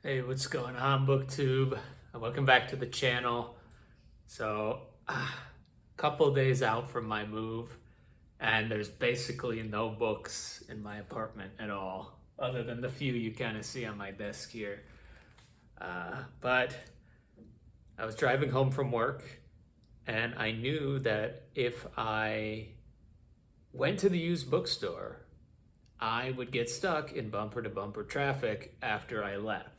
Hey, what's going on, BookTube? Welcome back to the channel. So, a couple days out from my move, and there's basically no books in my apartment at all, other than the few you kind of see on my desk here. But I was driving home from work, and I knew that if I went to the used bookstore, I would get stuck in bumper to bumper traffic after I left.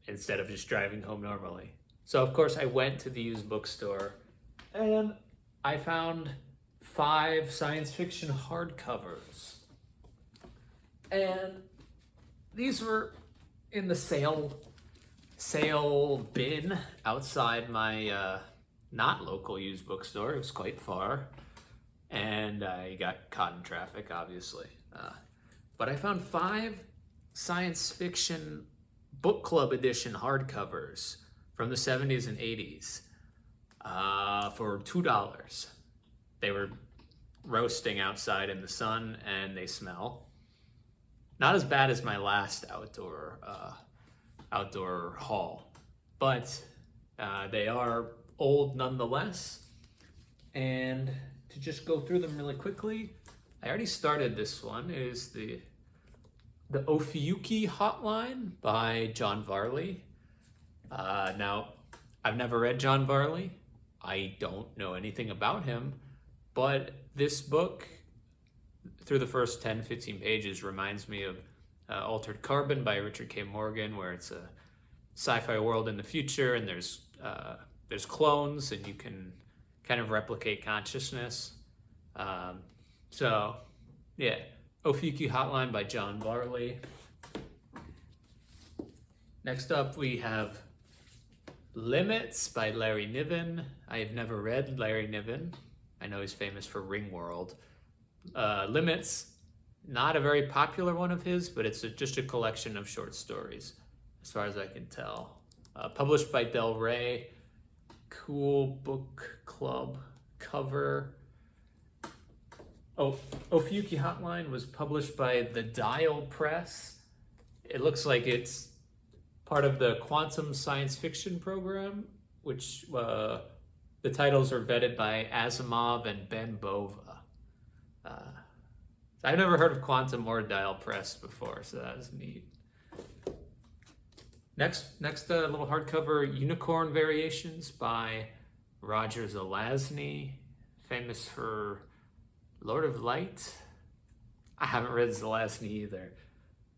Instead of just driving home normally. So, of course, I went to the used bookstore and I found 5 science fiction hardcovers. And these were in the sale bin outside my not local used bookstore. It was quite far. And I got caught in traffic, obviously. But I found 5 science fiction book club edition hardcovers from the 70s and 80s for $2. They were roasting outside in the sun and they smell. Not as bad as my last outdoor haul, but they are old nonetheless. And to just go through them really quickly, I already started this one. It is the Ophiuchi Hotline by John Varley. Now, I've never read John Varley. I don't know anything about him, but this book, through the first 10, 15 pages, reminds me of Altered Carbon by Richard K. Morgan, where it's a sci-fi world in the future, and there's clones, and you can kind of replicate consciousness. So, yeah. Ophiuchi Hotline by John Varley. Next up, we have Limits by Larry Niven. I have never read Larry Niven. I know he's famous for Ringworld. Limits, not a very popular one of his, but it's just a collection of short stories, as far as I can tell. Published by Del Rey. Cool book club cover. Ophiuchi Hotline was published by the Dial Press. It looks like it's part of the Quantum Science Fiction program, which the titles are vetted by Asimov and Ben Bova. I've never heard of Quantum or Dial Press before, so that is neat. Next little hardcover, Unicorn Variations by Roger Zelazny, famous for Lord of Light. I haven't read Zelazny either.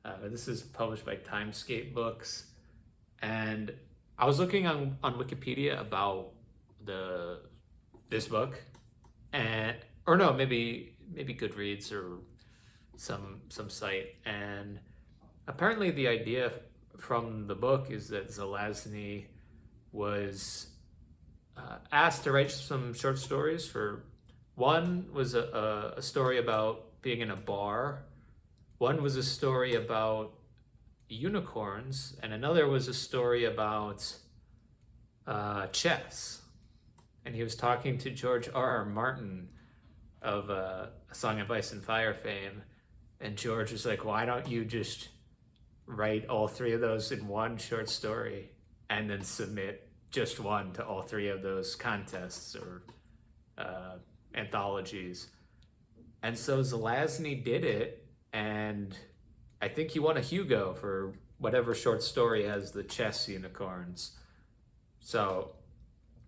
But this is published by Timescape Books. And I was looking on Wikipedia about this book. Or no, maybe Goodreads or some site. And apparently the idea from the book is that Zelazny was asked to write some short stories for. One was a story about being in a bar. One was a story about unicorns, and another was a story about chess. And he was talking to George R.R. Martin of A Song of Ice and Fire fame, and George was like, "Why don't you just write all 3 of those in one short story, and then submit just one to all 3 of those contests or anthologies?" And so Zelazny did it, and I think he won a Hugo for whatever short story has the chess unicorns. So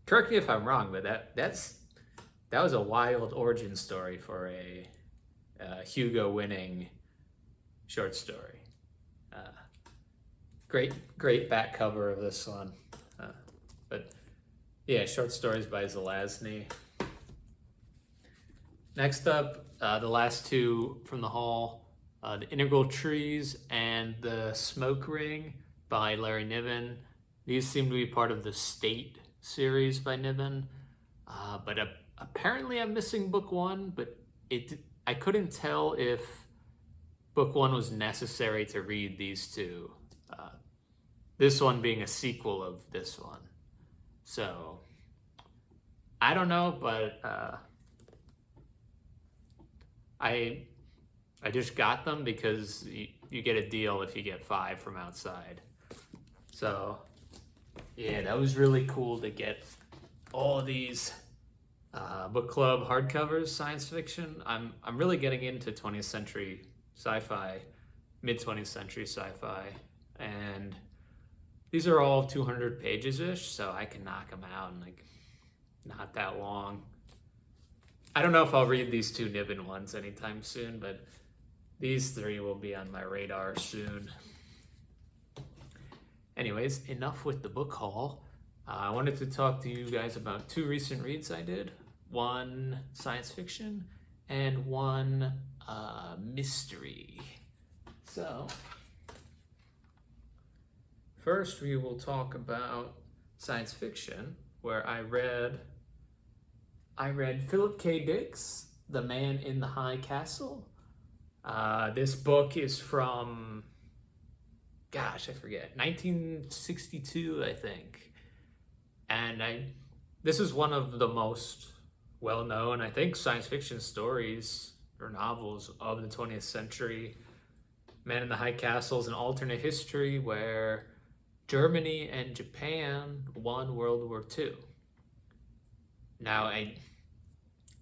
correct me if I'm wrong, but that was a wild origin story for a Hugo winning short story. Great back cover of this one. But yeah, short stories by Zelazny. Next up, the last 2 from the haul, The Integral Trees and The Smoke Ring by Larry Niven. These seem to be part of the State series by Niven. But apparently I'm missing book 1, but I couldn't tell if book 1 was necessary to read these 2. This one being a sequel of this one. So, I don't know, but I just got them because you get a deal if you get 5 from outside. So yeah, that was really cool to get all these book club hardcovers, science fiction. I'm really getting into 20th century sci-fi, mid 20th century sci-fi, and these are all 200 pages ish, so I can knock them out in like not that long. I don't know if I'll read these 2 Nibbin ones anytime soon, but these 3 will be on my radar soon. Anyways, enough with the book haul. I wanted to talk to you guys about 2 recent reads I did. One science fiction and one mystery. So, first we will talk about science fiction, where I read Philip K. Dick's The Man in the High Castle. This book is from, gosh, I forget, 1962, I think. And this is one of the most well-known, I think, science fiction stories or novels of the 20th century. Man in the High Castle is an alternate history where Germany and Japan won World War II. Now,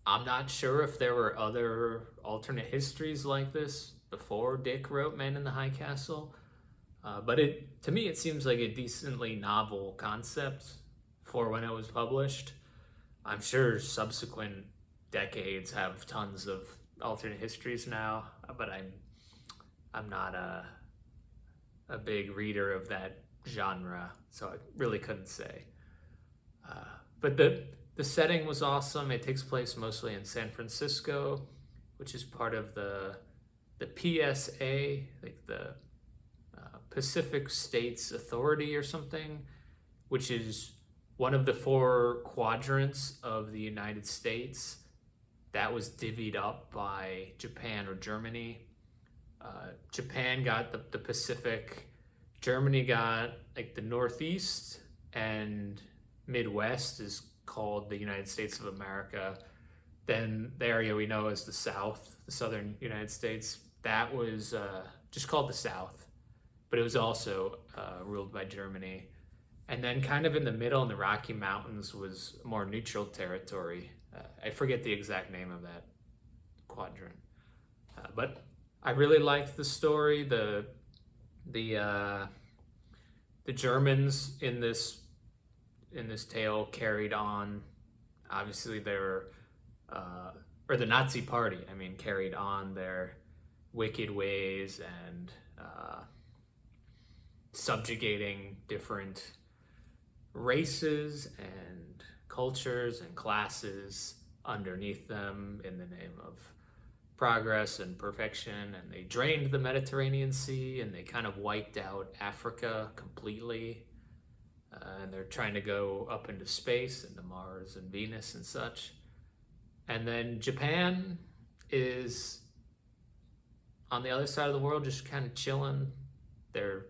I'm not sure if there were other alternate histories like this before Dick wrote Man in the High Castle, but to me it seems like a decently novel concept for when it was published. I'm sure subsequent decades have tons of alternate histories now, but I'm not a big reader of that genre, so I really couldn't say. But the setting was awesome. It takes place mostly in San Francisco, which is part of the PSA, like the Pacific States Authority or something, which is one of the 4 quadrants of the United States that was divvied up by Japan or Germany. Japan got the Pacific, Germany got like the Northeast, and Midwest is called the United States of America. Then the area we know as the South, the Southern United States, that was just called the South, but it was also ruled by Germany. And then kind of in the middle in the Rocky Mountains was more neutral territory. I forget the exact name of that quadrant. But I really liked the story. The Germans in this tale carried on, obviously or the Nazi Party, carried on their wicked ways and subjugating different races and cultures and classes underneath them in the name of progress and perfection. And they drained the Mediterranean Sea, and they kind of wiped out Africa completely. And they're trying to go up into space, into Mars and Venus and such. And then Japan is on the other side of the world, just kind of chilling. They're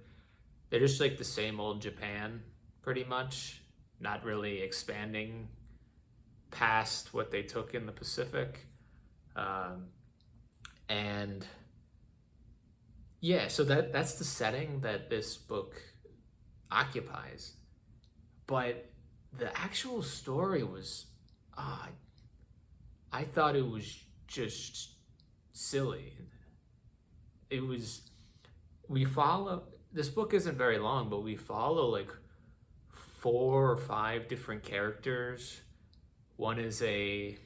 just like the same old Japan, pretty much, not really expanding past what they took in the Pacific. And yeah, so that's the setting that this book occupies. But the actual story was, I thought it was just silly. This book isn't very long, but we follow like 4 or 5 different characters. One is a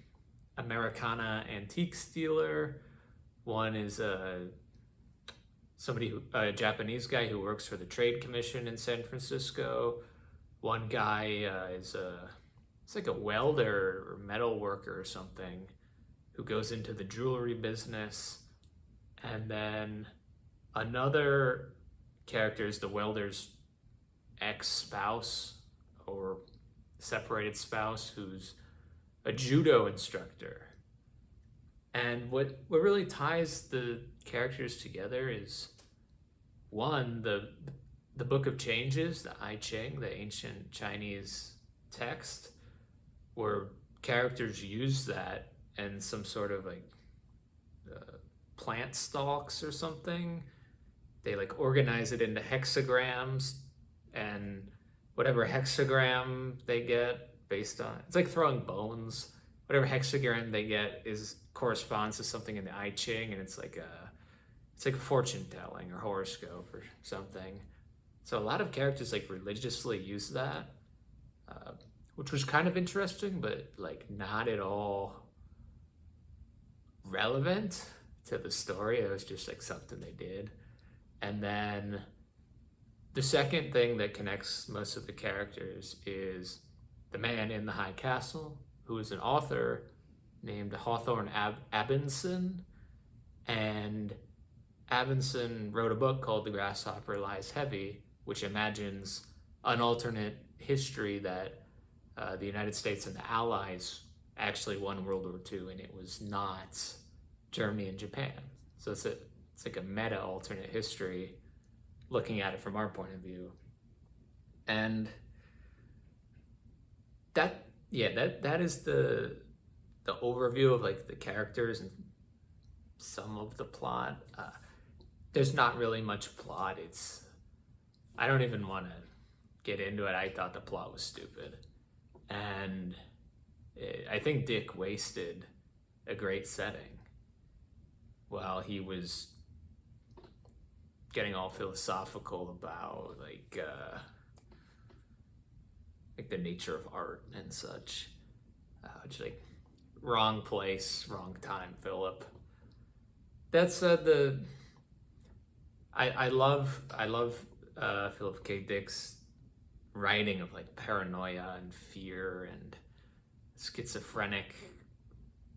Americana antiques dealer. One is a Japanese guy who works for the Trade Commission in San Francisco. One guy it's like a welder or metal worker or something who goes into the jewelry business. And then another character is the welder's ex-spouse or separated spouse who's a judo instructor. And what really ties the characters together is, one, the Book of Changes, the I Ching, the ancient Chinese text, where characters use that and some sort of like plant stalks or something they like organize it into hexagrams, and whatever hexagram they get based on, it's like throwing bones. Whatever hexagram they get is corresponds to something in the I Ching, and it's like a fortune telling or horoscope or something. So a lot of characters like religiously use that, which was kind of interesting, but like not at all relevant to the story. It was just like something they did. And then the second thing that connects most of the characters is the man in the high castle, who is an author named Hawthorne Abinson. And Abinson wrote a book called The Grasshopper Lies Heavy, which imagines an alternate history that the United States and the Allies actually won World War II, and it was not Germany and Japan. So it's like a meta alternate history, looking at it from our point of view. And that is the overview of like the characters and some of the plot. There's not really much plot. I don't even want to get into it. I thought the plot was stupid, and I think Dick wasted a great setting while he was getting all philosophical about like the nature of art and such. Which, like, wrong place, wrong time, Philip. That said, I love Philip K. Dick's writing of like paranoia and fear and schizophrenic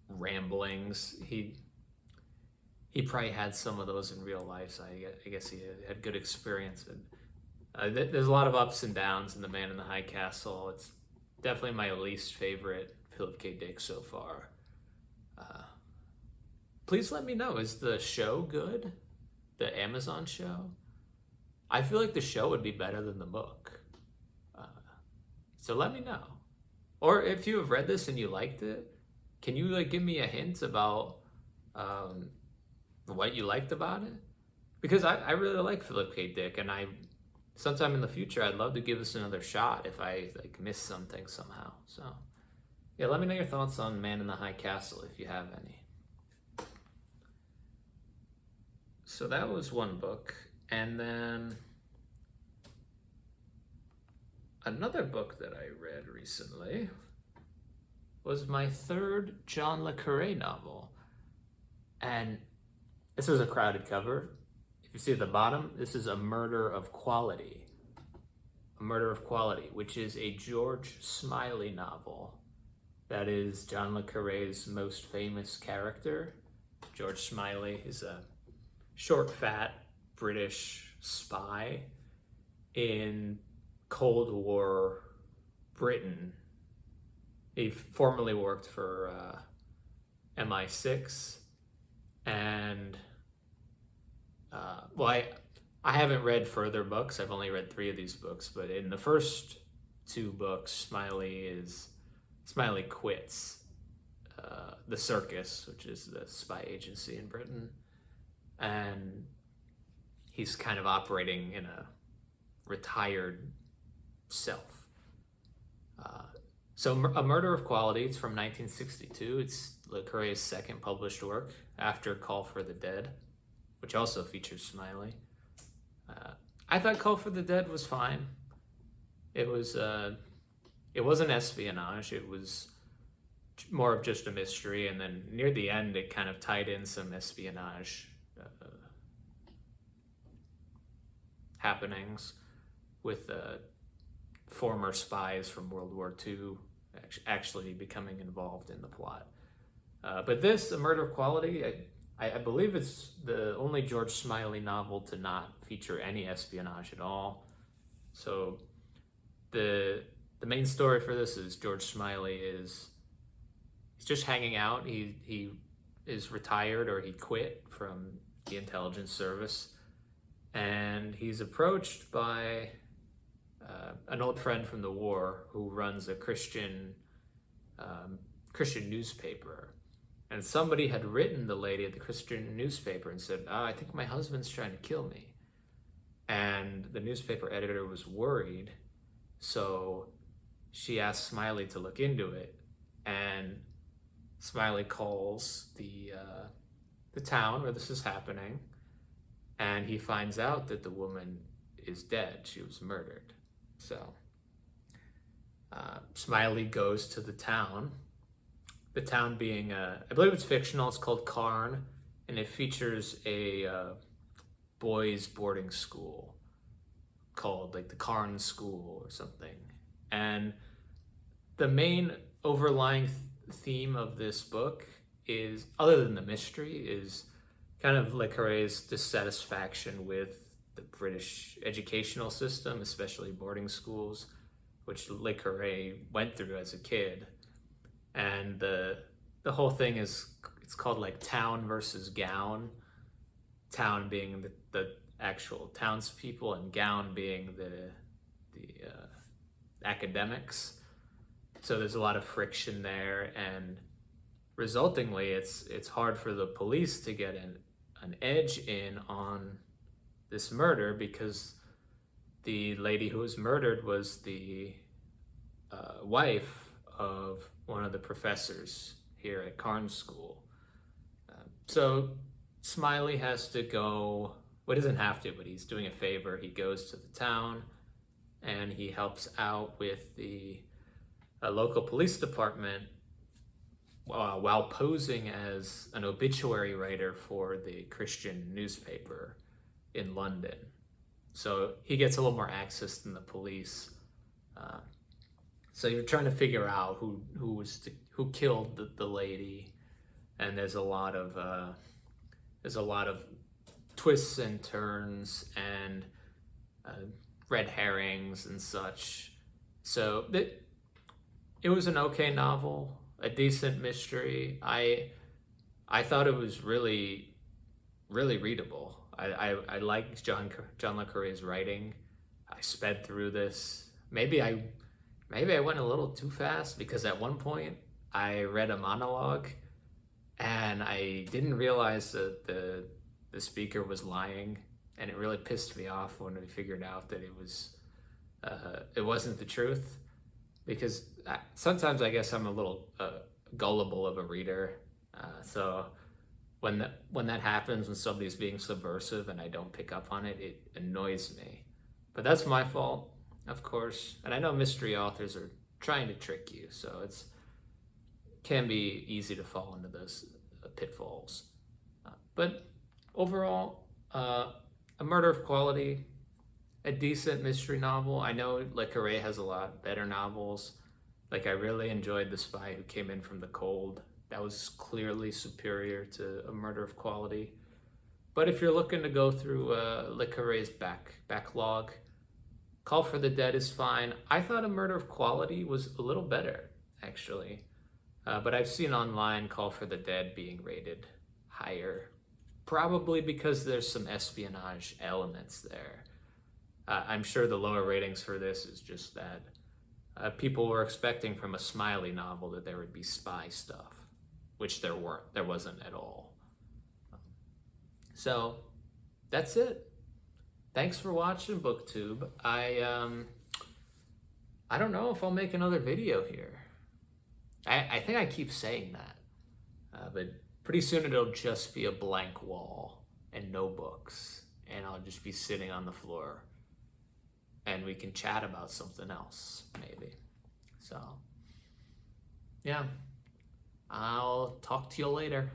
ramblings. He probably had some of those in real life, so I guess he had good experience. And there's a lot of ups and downs in The Man in the High Castle. It's definitely my least favorite Philip K. Dick so far. Please let me know, is the show good? The Amazon show? I feel like the show would be better than the book. So let me know. Or if you have read this and you liked it, can you like give me a hint about what you liked about it? Because I really like Philip K. Dick, and sometime in the future I'd love to give this another shot if I like miss something somehow. So yeah, let me know your thoughts on Man in the High Castle if you have any. So that was one book, and then another book that I read recently was my third John le Carre novel. And this is a crowded cover. If you see at the bottom, this is A Murder of Quality. A Murder of Quality, which is a George Smiley novel. That is John le Carre's most famous character. George Smiley is a short, fat British spy in Cold War Britain. He formerly worked for MI6, and I haven't read further books. I've only read 3 of these books, but in the first 2 books, Smiley quits the Circus, which is the spy agency in Britain, and he's kind of operating in a retired self. So A Murder of Quality, it's from 1962. It's le Carre's second published work after Call for the Dead, which also features Smiley. I thought Call for the Dead was fine. It wasn't espionage. It was more of just a mystery, and then near the end it kind of tied in some espionage happenings with former spies from World War II actually becoming involved in the plot. But this, A Murder of Quality, I believe it's the only George Smiley novel to not feature any espionage at all. So the main story for this is George Smiley he's just hanging out. He is retired, or he quit from the intelligence service, and he's approached by an old friend from the war who runs a Christian newspaper. And somebody had written the lady at the Christian newspaper and said, I think my husband's trying to kill me. And the newspaper editor was worried, so she asked Smiley to look into it. And Smiley calls the town where this is happening, and he finds out that the woman is dead. She was murdered. So Smiley goes to the town being, I believe it's fictional, it's called Carre, and it features a boys' boarding school called like the Carne School or something. And the main overlying theme of this book is, other than the mystery, is kind of Le Carre's dissatisfaction with the British educational system, especially boarding schools, which Le Carre went through as a kid. And the whole thing is, it's called like town versus gown. Town being the actual townspeople, and gown being the academics. So there's a lot of friction there, and resultingly, it's hard for the police to get an edge in on this murder, because the lady who was murdered was the wife of one of the professors here at Carne School. So Smiley has to go, well, he doesn't have to, but he's doing a favor. He goes to the town and he helps out with the local police department while posing as an obituary writer for the Christian newspaper in London. So he gets a little more access than the police. So you're trying to figure out who killed the lady, and there's a lot of twists and turns and red herrings and such. So it was an okay novel, a decent mystery. I thought it was really, really readable. I liked John Le Carre's writing. I sped through this. Maybe I went a little too fast, because at one point I read a monologue and I didn't realize that the speaker was lying, and it really pissed me off when we figured out that it wasn't the truth. Because sometimes I guess I'm a little gullible of a reader, so when that happens, when somebody's being subversive and I don't pick up on it, it annoys me. But that's my fault, of course. And I know mystery authors are trying to trick you, so it can be easy to fall into those pitfalls. But overall, A Murder of Quality, a decent mystery novel. I know Le Carre has a lot better novels. Like, I really enjoyed The Spy Who Came In From the Cold. That was clearly superior to A Murder of Quality. But if you're looking to go through Le Carre's backlog, Call for the Dead is fine. I thought A Murder of Quality was a little better, actually. But I've seen online Call for the Dead being rated higher, probably because there's some espionage elements there. I'm sure the lower ratings for this is just that people were expecting from a Smiley novel that there would be spy stuff, which there wasn't at all. So that's it. Thanks for watching, BookTube. I don't know if I'll make another video here. I think I keep saying that, but pretty soon it'll just be a blank wall and no books, and I'll just be sitting on the floor, and we can chat about something else, maybe. So, yeah, I'll talk to you later.